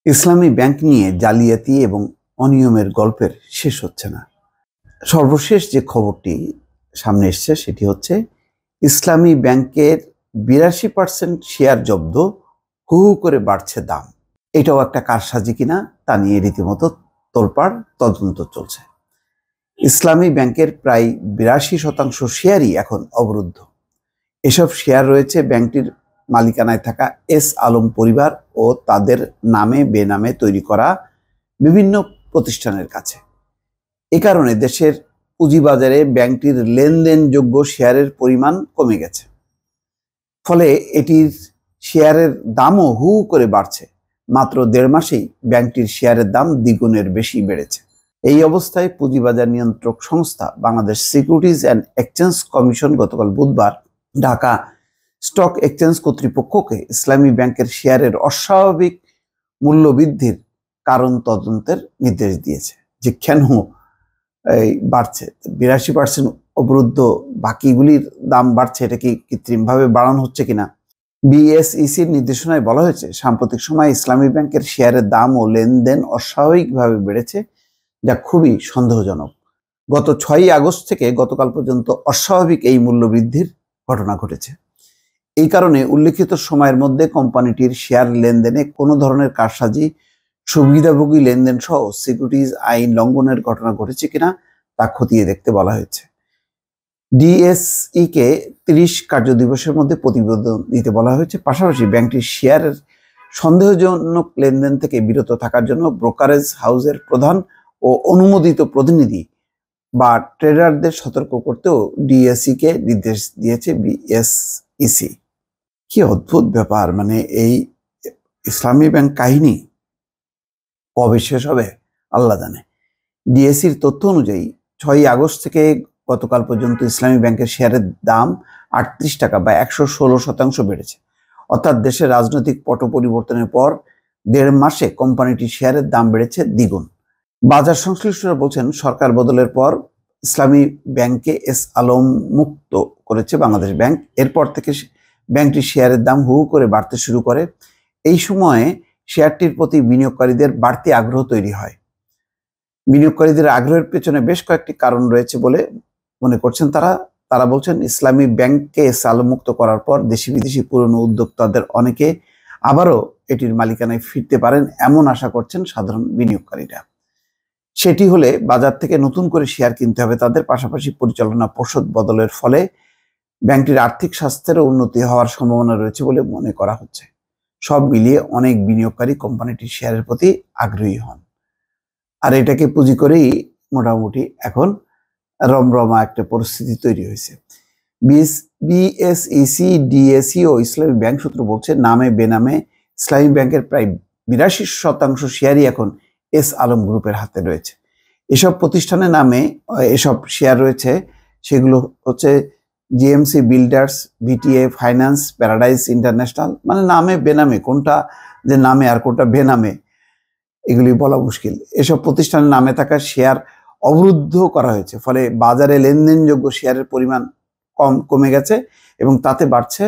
ইসলামী bank নিয়ে জালিয়াতি এবং অনিয়মের গল্পের শেষ হচ্ছে না। সর্বশেষ যে খবরটি সামনে এসছে সেটি হচ্ছে ইসলামী ব্যাংকের 82% শেয়ার জব্দ, হু হু করে বাড়ছে দাম। এটাও একটা কারসাজি কিনা তা নিয়ে রীতিমতো তোলপাড়, তদন্ত চলছে। ইসলামী ব্যাংকের প্রায় 82% শেয়ারই এখন অবরুদ্ধ। এসব শেয়ার রয়েছে ব্যাংকটির মালিকানায় থাকা এস আলম পরিবার ও তাদের নামে বেনামে তৈরি করা বিভিন্ন প্রতিষ্ঠানের কাছে। এ কারণে দেশের পুঁজিবাজারে ব্যাংকটির লেনদেনযোগ্য শেয়ারের পরিমাণ কমে গেছে। ফলে এটির শেয়ারের দামও হু হু করে বাড়ছে। মাত্র 1.5 মাসেই ব্যাংকটির শেয়ারের দাম দ্বিগুণের বেশি বেড়েছে। এই অবস্থায় পুঁজিবাজার নিয়ন্ত্রক সংস্থা Bangladesh securities and exchange commission গতকাল বুধবার ঢাকা স্টক এক্সচেঞ্জ কর্তৃপক্ষকে ইসলামী ব্যাংকের শেয়ারের অস্বাভাবিক মূল্য বৃদ্ধির কারণ তদন্তের নির্দেশ দিয়েছে। যে কেন বাড়ছে, 82% অবরুদ্ধ, বাকিগুলির দাম বাড়ছে, এটা কি কৃত্রিমভাবে বাড়ানো হচ্ছে কিনা। বিএসইসির নির্দেশনায় বলা হয়েছে, সাম্প্রতিক সময়ে ইসলামী ব্যাংকের শেয়ারের দাম ও লেনদেন অস্বাভাবিকভাবে বেড়েছে, যা খুবই সন্দেহজনক। গত 6ই আগস্ট থেকে গতকাল পর্যন্ত অস্বাভাবিক এই মূল্য বৃদ্ধির ঘটনা ঘটেছে। এই কারণে উল্লেখিত সময়ের মধ্যে কোম্পানিটির শেয়ার লেনদেনে কোনো ধরনের কারসাজি, সুবিধাভোগী লেনদেন সহ সিকিউরিটিজ আইন লঙ্ঘনের ঘটনা ঘটেছে কিনা তা খতিয়ে দেখতে বলা হয়েছে। ডিএসইকে 30 কার্যদিবসের মধ্যে প্রতিবেদন দিতে বলা হয়েছে। পাশাপাশি ব্যাংকটির শেয়ারের সন্দেহজনক লেনদেন থেকে বিরত থাকার জন্য ব্রোকারেজ হাউসের প্রধান ও অনুমোদিত প্রতিনিধি বা ট্রেডারদের সতর্ক করতেও ডিএসইকে নির্দেশ দিয়েছে বিএসইসি। কি অদ্ভুত ব্যাপার! মানে এই ইসলামী ব্যাংক কাহিনী কবে শেষ হবে আল্লাহ জানে। ডিএসইর তথ্য অনুযায়ী 6ই আগস্ট থেকে গতকাল পর্যন্ত ইসলামী ব্যাংকের শেয়ারের দাম 38 টাকা বা 116% বেড়েছে। অর্থাৎ দেশের রাজনৈতিক পট পরিবর্তনের পর 1.5 মাসে কোম্পানিটির শেয়ারের দাম বেড়েছে দ্বিগুণ। বাজার সংশ্লিষ্টরা বলছেন, সরকার বদলের পর ইসলামী ব্যাংকে এস আলম মুক্ত করেছে বাংলাদেশ ব্যাংক। এরপর থেকে ব্যাংকটির শেয়ারের দাম হু হু করে বাড়তে শুরু করে। এই সময়ে শেয়ারটির প্রতি বিনিয়োগকারীদের বাড়তি আগ্রহ তৈরি হয়। বিনিয়োগকারীদের আগ্রহের পেছনে বেশ কয়েকটি কারণ রয়েছে বলে মনে করছেন তারা বলছেন, ইসলামী ব্যাংককে এস আলম মুক্ত করার পর দেশি বিদেশি পুরনো উদ্যোক্তাদের অনেকে আবারও এটির মালিকানায় ফিরতে পারেন এমন আশা করছেন সাধারণ বিনিয়োগকারীরা। সেটি হলে বাজার থেকে নতুন করে শেয়ার কিনতে হবে তাদের। পাশাপাশি পরিচালনা পর্ষদ বদলের ফলে ব্যাংকটির আর্থিক স্বাস্থ্যেরও উন্নতি হওয়ার সম্ভাবনা রয়েছে বলে মনে করা হচ্ছে। সব মিলিয়ে অনেক বিনিয়োগকারী কোম্পানিটির শেয়ারের প্রতি আগ্রহী হন। আর এটাকে পুঁজি করেই মোটামুটি এখন রমরমা একটা পরিস্থিতি তৈরি হয়েছে। বিএসইসি, ডিএসই ও ইসলামী ব্যাংক সূত্র বলছে, নামে বেনামে ইসলামী ব্যাংকের প্রায় 82% শেয়ারই এখন এস আলম গ্রুপের হাতে রয়েছে। এসব প্রতিষ্ঠানের নামে এসব শেয়ার রয়েছে, সেগুলো হচ্ছে GMC builders, ভিটিএ finance, paradise international. মানে নামে বেনামে, কোনটা যে নামে আর কোনটা বেনামে এগুলি বলা মুশকিল। এসব প্রতিষ্ঠানের নামে থাকা শেয়ার অবরুদ্ধ করা হয়েছে, ফলে বাজারে লেনদেনযোগ্য শেয়ারের পরিমাণ কমে গেছে এবং তাতে বাড়ছে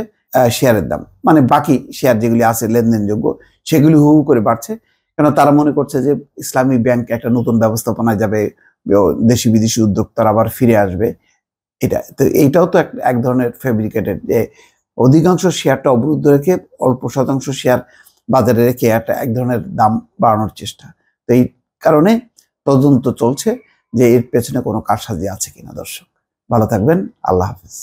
শেয়ারের দাম। মানে বাকি শেয়ার যেগুলি আছে লেনদেনযোগ্য সেগুলি হু হু করে বাড়ছে, কেন তারা মনে করছে যে ইসলামী ব্যাংক একটা নতুন ব্যবস্থাপনায় যাবে, দেশি বিদেশি উদ্যোক্তারা আবার ফিরে আসবে। এইটাও তো এক ধরনের ফেব্রিকেটেড, যে অধিকাংশ শেয়ারটা অবরুদ্ধ রেখে অল্প শতাংশ শেয়ার বাজারে রেখে একটা এক ধরনের দাম বাড়ানোর চেষ্টা। তো এই কারণে তদন্ত চলছে যে এর পেছনে কোনো কারসাজি আছে কিনা। দর্শক ভালো থাকবেন, আল্লাহ হাফেজ।